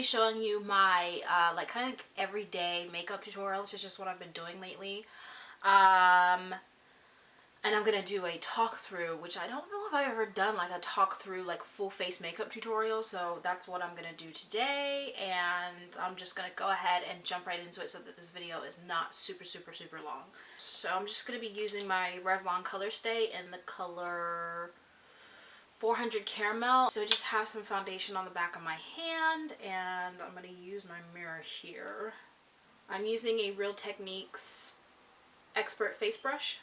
showing you my like kind of everyday makeup tutorials. It's just what I've been doing lately. And I'm gonna do a talk through, which I don't know if I've ever done like a talk through like full face makeup tutorial, so that's what I'm gonna do today. And I'm just gonna go ahead and jump right into it so that this video is not super long. So I'm just gonna be using my Revlon Color Stay in the color 400 Caramel. So I just have some foundation on the back of my hand, and I'm gonna use my mirror here. I'm using a Real Techniques Expert Face Brush.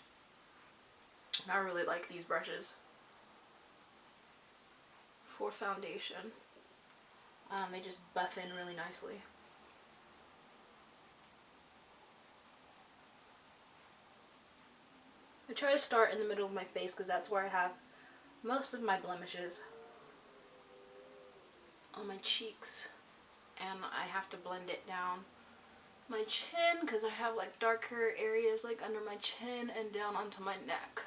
I really like these brushes for foundation. They just buff in really nicely. I try to start in the middle of my face because that's where I have most of my blemishes. On my cheeks. And I have to blend it down my chin because I have like darker areas like under my chin and down onto my neck.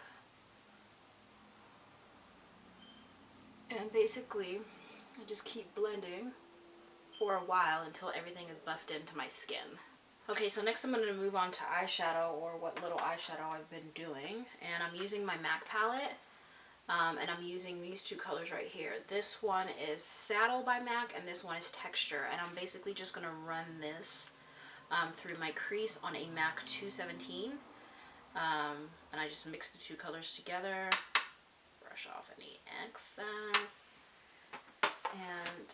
And basically, I just keep blending for a while until everything is buffed into my skin. Okay, so next I'm going to move on to eyeshadow, or what little eyeshadow I've been doing. And I'm using my MAC palette, and I'm using these two colors right here. This one is Saddle by MAC, and this one is Texture. And I'm basically just going to run this through my crease on a MAC 217. And I just mix the two colors together. Brush off any excess. And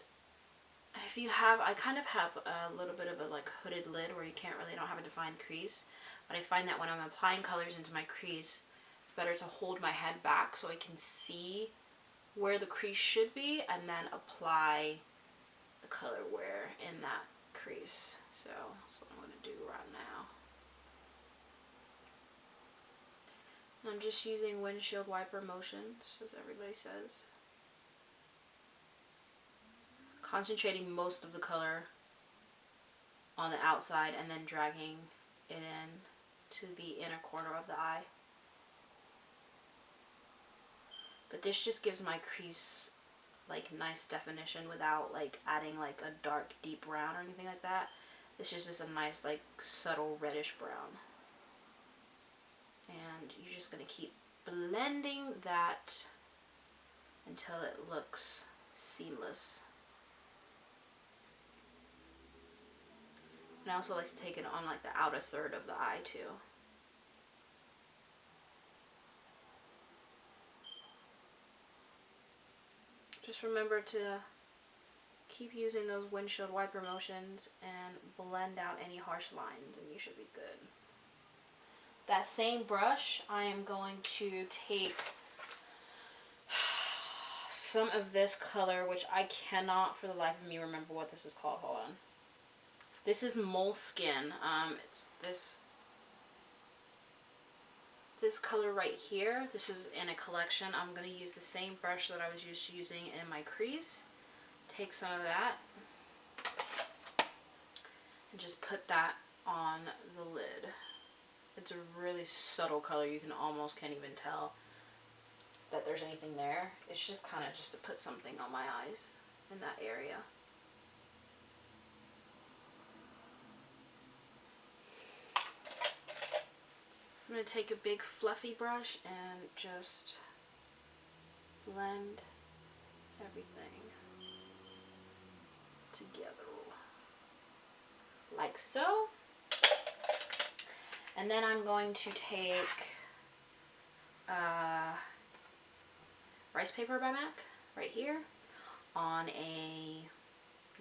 if you have, I kind of have a little bit of a like hooded lid where you don't have a defined crease, but I find that when I'm applying colors into my crease, it's better to hold my head back so I can see where the crease should be and then apply the color where in that crease. So that's what I'm going to do right now. I'm just using windshield wiper motions, as everybody says. Concentrating most of the color on the outside and then dragging it in to the inner corner of the eye. But this just gives my crease like nice definition without like adding like a dark deep brown or anything like that. This is just a nice like subtle reddish brown. And you're just going to keep blending that until it looks seamless. And I also like to take it on like the outer third of the eye too. Just remember to keep using those windshield wiper motions and blend out any harsh lines and you should be good. That same brush, I am going to take some of this color, which I cannot for the life of me remember what this is called. Hold on. This is Moleskin. It's this color right here. This is in a collection. I'm going to use the same brush that I was used to using in my crease. Take some of that and just put that on the lid. It's a really subtle color. You can almost can't even tell that there's anything there. It's just kind of just to put something on my eyes in that area. So I'm going to take a big fluffy brush and just blend everything together like so. And then I'm going to take Rice Paper by MAC right here on a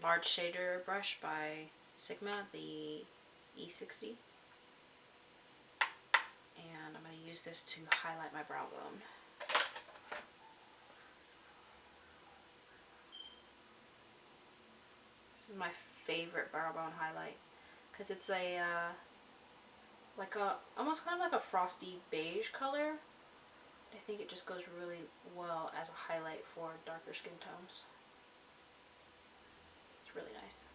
large shader brush by Sigma, the E60. And I'm going to use this to highlight my brow bone. This is my favorite brow bone highlight because it's a like a almost kind of like a frosty beige color. I think it just goes really well as a highlight for darker skin tones. It's really nice.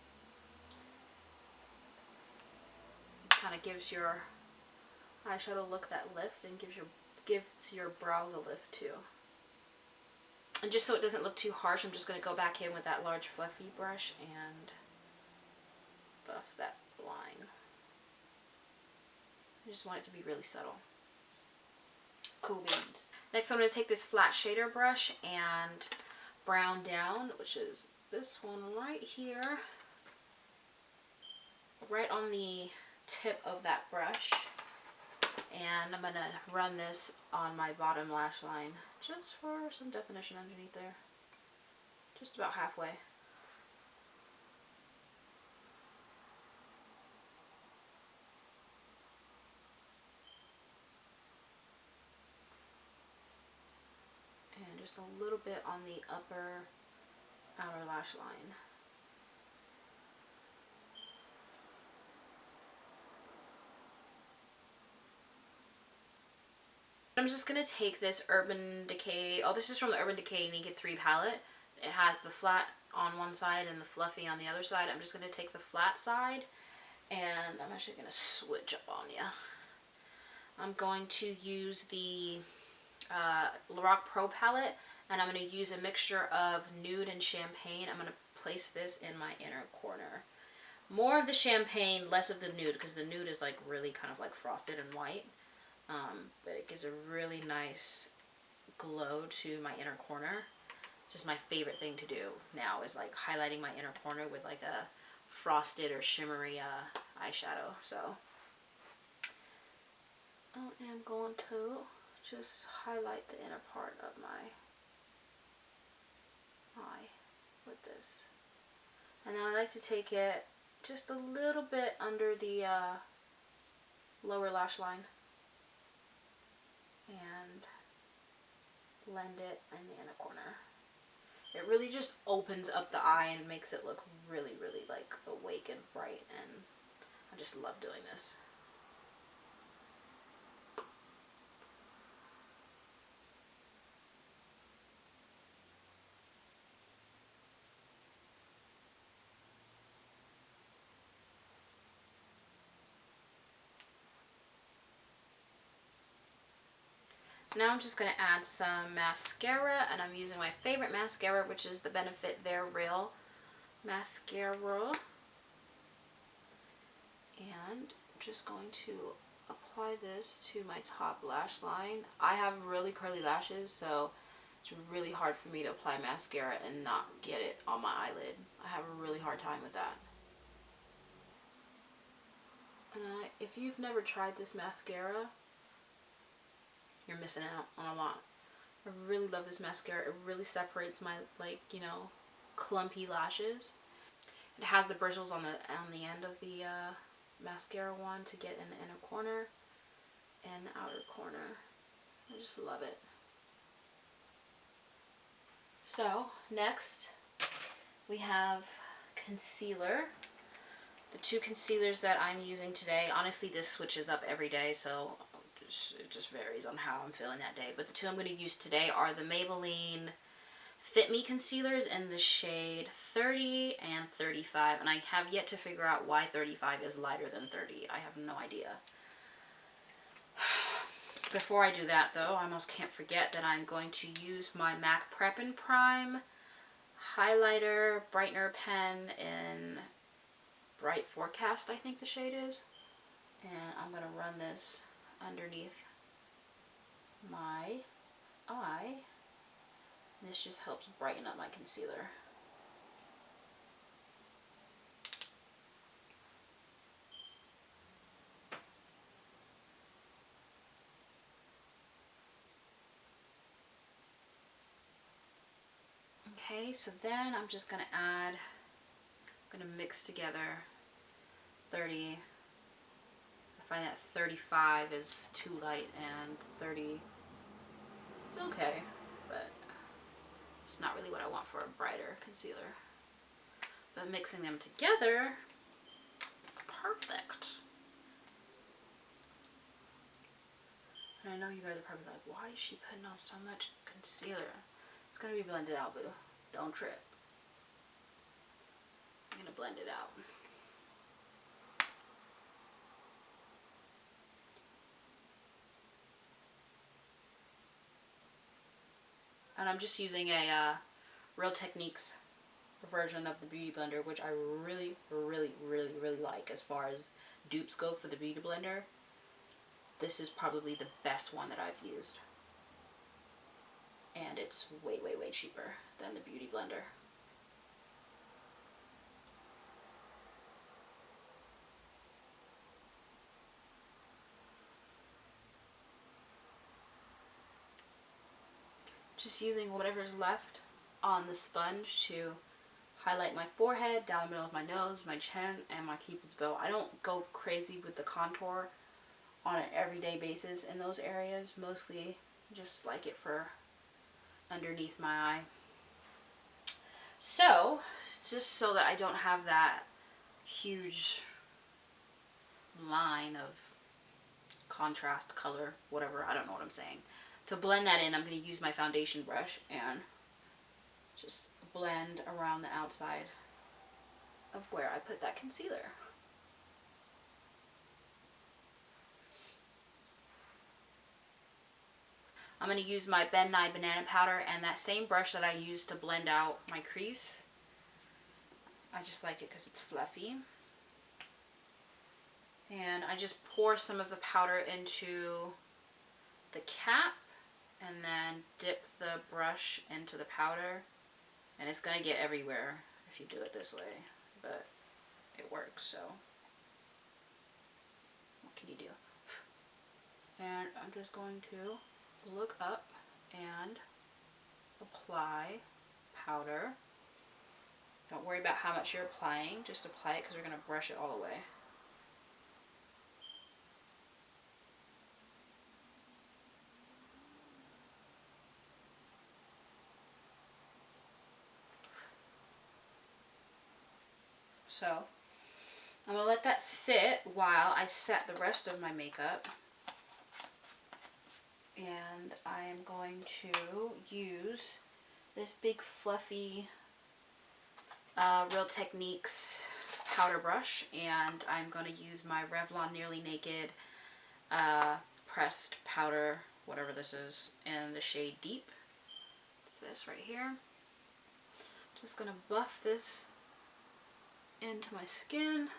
It kind of gives your eyeshadow look that lift and gives your brows a lift too. And just so it doesn't look too harsh, I'm just going to go back in with that large fluffy brush and buff that line. I just want it to be really subtle. Cool beans. Next I'm going to take this flat shader brush and brown down, which is this one right here, right on the tip of that brush. And I'm going to run this on my bottom lash line just for some definition underneath there. Just about halfway. And just a little bit on the upper outer lash line. I'm just going to take this Urban Decay, oh this is from the Urban Decay Naked 3 palette. It has the flat on one side and the fluffy on the other side. I'm just going to take the flat side and I'm actually going to switch up on you. I'm going to use the Lorac Pro palette and I'm going to use a mixture of nude and champagne. I'm going to place this in my inner corner. More of the champagne, less of the nude, because the nude is like really kind of like frosted and white. But it gives a really nice glow to my inner corner. It's just my favorite thing to do now is like highlighting my inner corner with like a frosted or shimmery eyeshadow. So I am going to just highlight the inner part of my eye with this. And then I like to take it just a little bit under the lower lash line and blend it in the inner corner. It really just opens up the eye and makes it look really, really like awake and bright, and I just love doing this. Now I'm just going to add some mascara, and I'm using my favorite mascara, which is the Benefit They're Real mascara. And I'm just going to apply this to my top lash line. I have really curly lashes, so it's really hard for me to apply mascara and not get it on my eyelid. I have a really hard time with that. And if you've never tried this mascara, you're missing out on a lot. I really love this mascara. It really separates my, like, you know, clumpy lashes. It has the bristles on the end of the mascara wand to get in the inner corner and the outer corner. I just love it. So next we have concealer. The two concealers that I'm using today, honestly this switches up every day, so it just varies on how I'm feeling that day. But the two I'm going to use today are the Maybelline Fit Me concealers in the shade 30 and 35. And I have yet to figure out why 35 is lighter than 30. I have no idea. Before I do that though, I almost can't forget that I'm going to use my MAC Prep and Prime highlighter brightener pen in Bright Forecast, I think the shade is. And I'm going to run this underneath my eye. This just helps brighten up my concealer. Okay, so then I'm just going to add, I'm going to mix together 30. I find that 35 is too light and 30 is okay, but it's not really what I want for a brighter concealer. But mixing them together, it's perfect. And I know you guys are probably like, why is she putting on so much concealer? It's going to be blended out, boo. Don't trip. I'm going to blend it out. And I'm just using a Real Techniques version of the Beauty Blender, which I really, really, really, really like as far as dupes go for the Beauty Blender. This is probably the best one that I've used. And it's way, way, way cheaper than the Beauty Blender. Just using whatever's left on the sponge to highlight my forehead, down the middle of my nose, my chin, and my Cupid's bow. I don't go crazy with the contour on an everyday basis in those areas. Mostly just like it for underneath my eye. So, just so that I don't have that huge line of contrast color, whatever, I don't know what I'm saying. To blend that in, I'm going to use my foundation brush and just blend around the outside of where I put that concealer. I'm going to use my Ben Nye banana powder and that same brush that I used to blend out my crease. I just like it because it's fluffy. And I just pour some of the powder into the cap and then dip the brush into the powder. And it's going to get everywhere if you do it this way, but it works, so what can you do? And I'm just going to look up and apply powder. Don't worry about how much you're applying, just apply it because we're going to brush it all away. So I'm going to let that sit while I set the rest of my makeup. And I am going to use this big fluffy Real Techniques powder brush, and I'm going to use my Revlon Nearly Naked pressed powder, whatever this is, in the shade Deep. It's this right here. Just going to buff this into my skin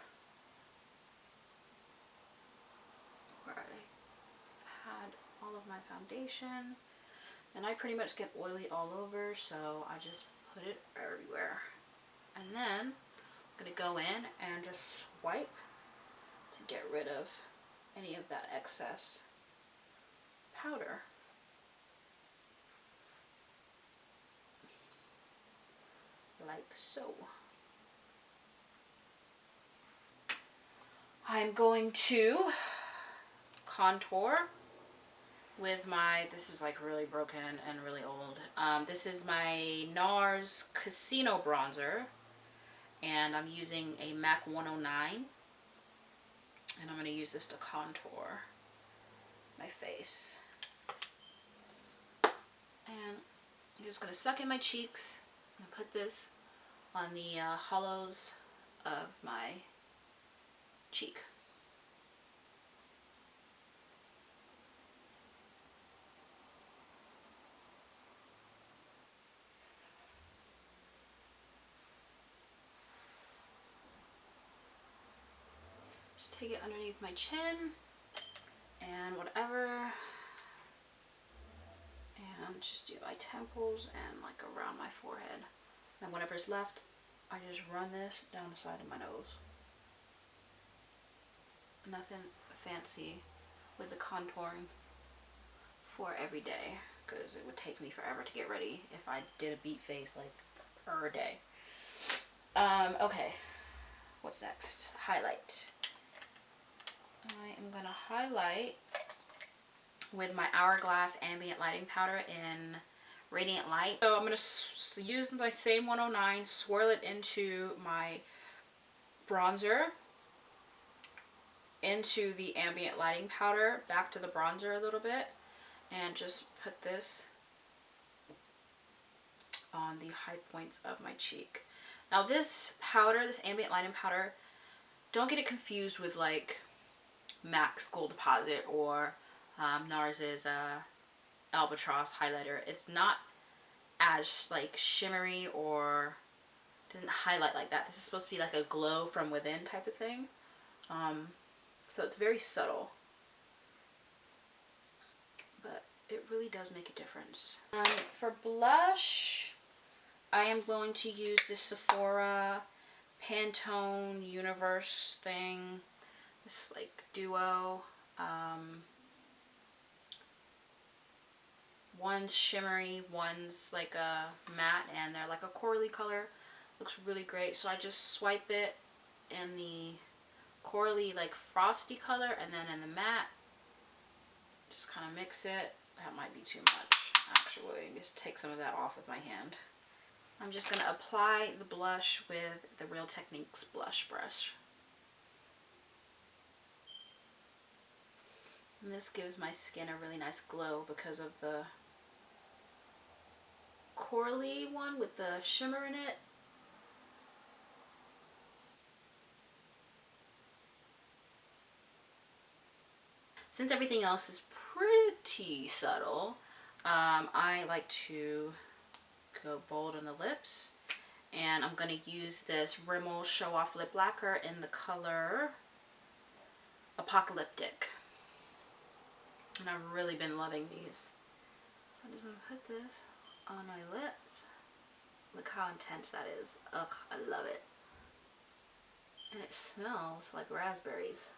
where I had all of my foundation, and I pretty much get oily all over, so I just put it everywhere. And then I'm going to go in and just swipe to get rid of any of that excess powder. Like so. I'm going to contour with my, this is like really broken and really old. This is my NARS Casino Bronzer, and I'm using a MAC 109, and I'm going to use this to contour my face. And I'm just going to suck in my cheeks and put this on the hollows of my cheek. Just take it underneath my chin and whatever, and just do my temples and like around my forehead. And whatever's left, I just run this down the side of my nose. Nothing fancy with the contouring for every day, because it would take me forever to get ready if I did a beat face like per day. Okay, what's next? Highlight. I am going to highlight with my Hourglass Ambient Lighting Powder in Radiant Light. So I'm going to use my same 109, swirl it into my bronzer, into the Ambient Lighting Powder, back to the bronzer a little bit, and just put this on the high points of my cheek. Now this powder, this Ambient Lighting Powder, don't get it confused with like MAC's Gold Deposit or NARS's Albatross highlighter. It's not as like shimmery or Didn't highlight like that. This is supposed to be like a glow from within type of thing. So it's very subtle. But it really does make a difference. For blush, I am going to use this Sephora Pantone Universe thing. This like duo. One's shimmery, one's like a matte, and they're like a corally color. Looks really great. So I just swipe it in the corally like frosty color, and then in the matte, just kind of mix it. That might be too much, actually. Just take some of that off with my hand. I'm just going to apply the blush with the Real Techniques blush brush. And this gives my skin a really nice glow because of the corally one with the shimmer in it. Since everything else is pretty subtle, I like to go bold on the lips. And I'm going to use this Rimmel Show Off Lip Lacquer in the color Apocalyptic. And I've really been loving these. So I'm just going to put this on my lips. Look how intense that is. Ugh, I love it. And it smells like raspberries.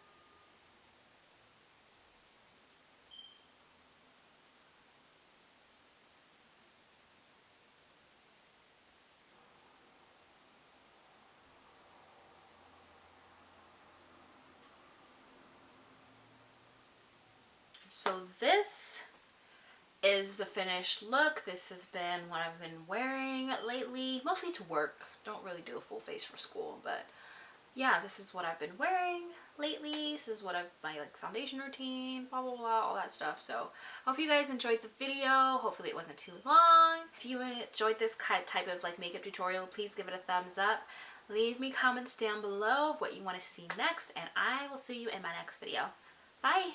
So this is the finished look. This has been what I've been wearing lately, mostly to work. Don't really do a full face for school, but yeah, this is what I've been wearing lately. This is what my like foundation routine, blah blah blah, all that stuff. So I hope you guys enjoyed the video. Hopefully it wasn't too long. If you enjoyed this type of like makeup tutorial, please give it a thumbs up. Leave me comments down below of what you want to see next, and I will see you in my next video. Bye.